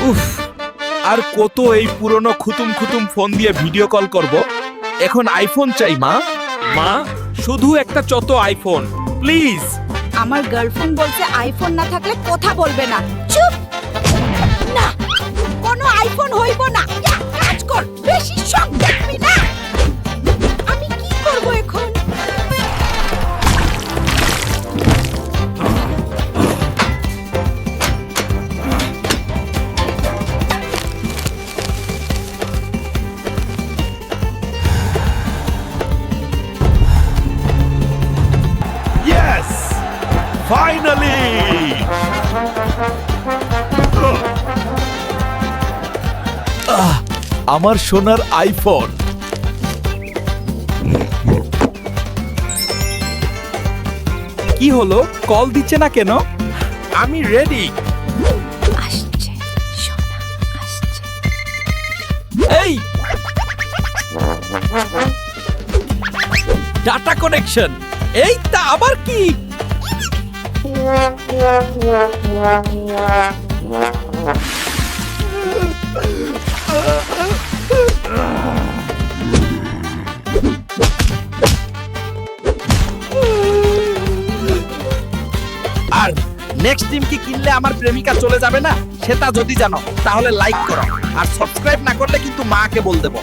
উফ, আর কত এই পুরনো খুতুম খুতুম ফোন দিয়ে ভিডিও কল করব। এখন আইফোন চাই মা। মা, শুধু একটা চত আইফোন প্লিজ। আমার গার্লফ্রেন্ড বলছে আইফোন না থাকলে কথা বলবে না। চুপ না, কোনো আইফোন হইব না। এক কাজ কর, বেশি শখ দেখবি না। আমি কি করব এখন? Yes, finally. আমার সোনার আইফোন। কি হলো, কল দিচ্ছে না কেন? আমি রেডি। আসছে সোনা, আসছে। এই ডাটা কানেকশন। এই তা আবার কি? আর নেক্সট টিম কি কিনলে আমার প্রেমিকা চলে যাবে না, সেটা যদি জানো তাহলে লাইক করো, আর সাবস্ক্রাইব না করলে কিন্তু মাকে বল দেবো।